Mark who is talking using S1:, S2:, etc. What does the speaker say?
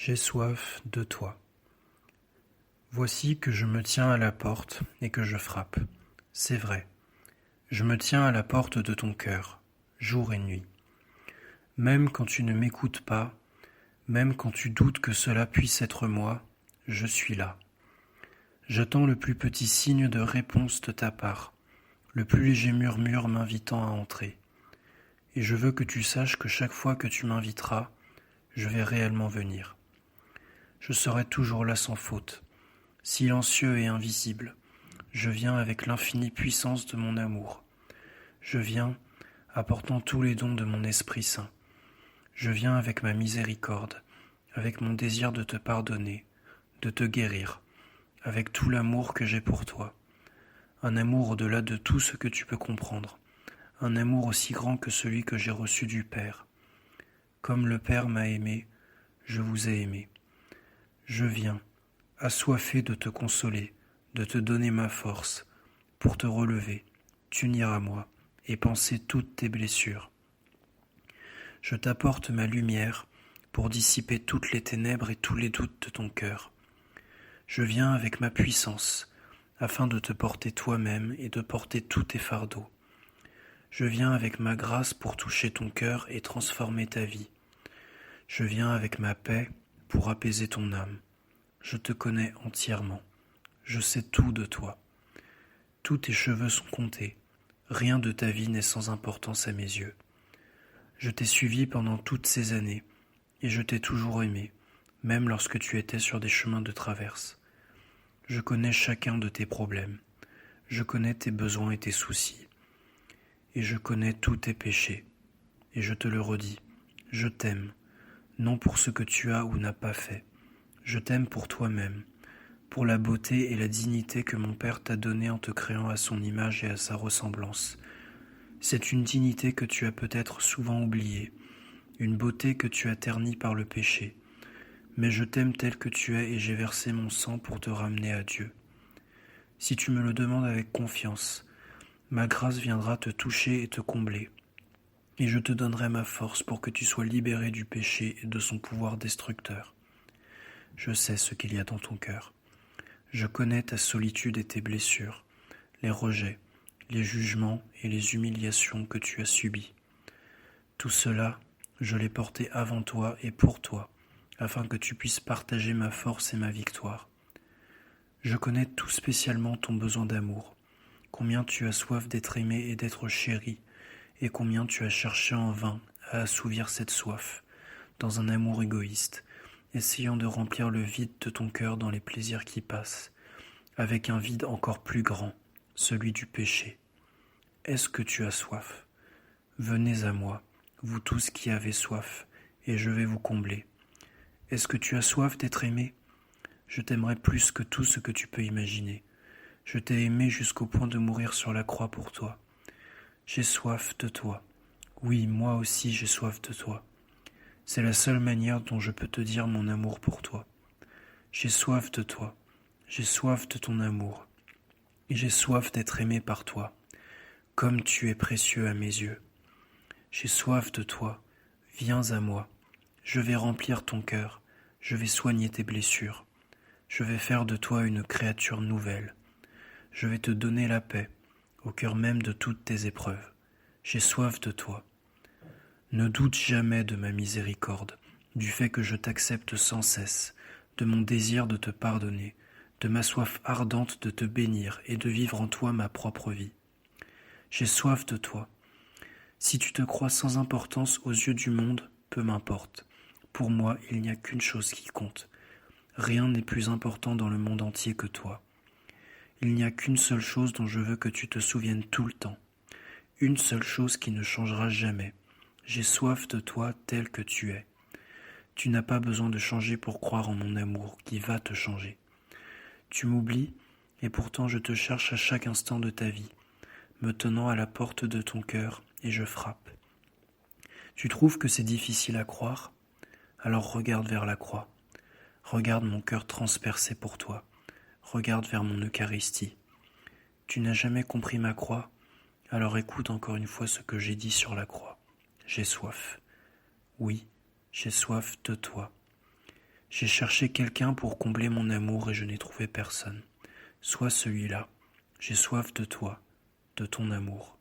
S1: J'ai soif de toi. Voici que je me tiens à la porte et que je frappe. C'est vrai. Je me tiens à la porte de ton cœur, jour et nuit. Même quand tu ne m'écoutes pas, même quand tu doutes que cela puisse être moi, je suis là. J'attends le plus petit signe de réponse de ta part, le plus léger murmure m'invitant à entrer. Et je veux que tu saches que chaque fois que tu m'inviteras, je vais réellement venir. Je serai toujours là sans faute, silencieux et invisible. Je viens avec l'infinie puissance de mon amour. Je viens apportant tous les dons de mon Esprit Saint. Je viens avec ma miséricorde, avec mon désir de te pardonner, de te guérir, avec tout l'amour que j'ai pour toi. Un amour au-delà de tout ce que tu peux comprendre. Un amour aussi grand que celui que j'ai reçu du Père. Comme le Père m'a aimé, je vous ai aimé. Je viens, assoiffé de te consoler, de te donner ma force, pour te relever, t'unir à moi et panser toutes tes blessures. Je t'apporte ma lumière pour dissiper toutes les ténèbres et tous les doutes de ton cœur. Je viens avec ma puissance, afin de te porter toi-même et de porter tous tes fardeaux. Je viens avec ma grâce pour toucher ton cœur et transformer ta vie. Je viens avec ma paix pour apaiser ton âme. Je te connais entièrement. Je sais tout de toi. Tous tes cheveux sont comptés. Rien de ta vie n'est sans importance à mes yeux. Je t'ai suivi pendant toutes ces années, et je t'ai toujours aimé, même lorsque tu étais sur des chemins de traverse. Je connais chacun de tes problèmes. Je connais tes besoins et tes soucis. Et je connais tous tes péchés. Et je te le redis, je t'aime, non pour ce que tu as ou n'as pas fait. Je t'aime pour toi-même, pour la beauté et la dignité que mon Père t'a donnée en te créant à son image et à sa ressemblance. C'est une dignité que tu as peut-être souvent oubliée, une beauté que tu as ternie par le péché. Mais je t'aime tel que tu es et j'ai versé mon sang pour te ramener à Dieu. Si tu me le demandes avec confiance, ma grâce viendra te toucher et te combler. Et je te donnerai ma force pour que tu sois libéré du péché et de son pouvoir destructeur. Je sais ce qu'il y a dans ton cœur. Je connais ta solitude et tes blessures, les rejets, les jugements et les humiliations que tu as subis. Tout cela, je l'ai porté avant toi et pour toi, afin que tu puisses partager ma force et ma victoire. Je connais tout spécialement ton besoin d'amour, combien tu as soif d'être aimé et d'être chéri, et combien tu as cherché en vain à assouvir cette soif, dans un amour égoïste, essayant de remplir le vide de ton cœur dans les plaisirs qui passent, avec un vide encore plus grand, celui du péché. Est-ce que tu as soif? Venez à moi, vous tous qui avez soif, et je vais vous combler. Est-ce que tu as soif d'être aimé? Je t'aimerai plus que tout ce que tu peux imaginer. Je t'ai aimé jusqu'au point de mourir sur la croix pour toi. J'ai soif de toi. Oui, moi aussi j'ai soif de toi. C'est la seule manière dont je peux te dire mon amour pour toi. J'ai soif de toi. J'ai soif de ton amour. Et j'ai soif d'être aimé par toi, comme tu es précieux à mes yeux. J'ai soif de toi. Viens à moi. Je vais remplir ton cœur. Je vais soigner tes blessures. Je vais faire de toi une créature nouvelle. Je vais te donner la paix, au cœur même de toutes tes épreuves. J'ai soif de toi. Ne doute jamais de ma miséricorde, du fait que je t'accepte sans cesse, de mon désir de te pardonner, de ma soif ardente de te bénir et de vivre en toi ma propre vie. J'ai soif de toi. Si tu te crois sans importance aux yeux du monde, peu m'importe. Pour moi, il n'y a qu'une chose qui compte. Rien n'est plus important dans le monde entier que toi. Il n'y a qu'une seule chose dont je veux que tu te souviennes tout le temps. Une seule chose qui ne changera jamais. J'ai soif de toi tel que tu es. Tu n'as pas besoin de changer pour croire en mon amour qui va te changer. Tu m'oublies et pourtant je te cherche à chaque instant de ta vie, me tenant à la porte de ton cœur et je frappe. Tu trouves que c'est difficile à croire? Alors regarde vers la croix. Regarde mon cœur transpercé pour toi. Regarde vers mon Eucharistie. Tu n'as jamais compris ma croix? Alors écoute encore une fois ce que j'ai dit sur la croix. J'ai soif. Oui, j'ai soif de toi. J'ai cherché quelqu'un pour combler mon amour et je n'ai trouvé personne. Sois celui-là. J'ai soif de toi, de ton amour.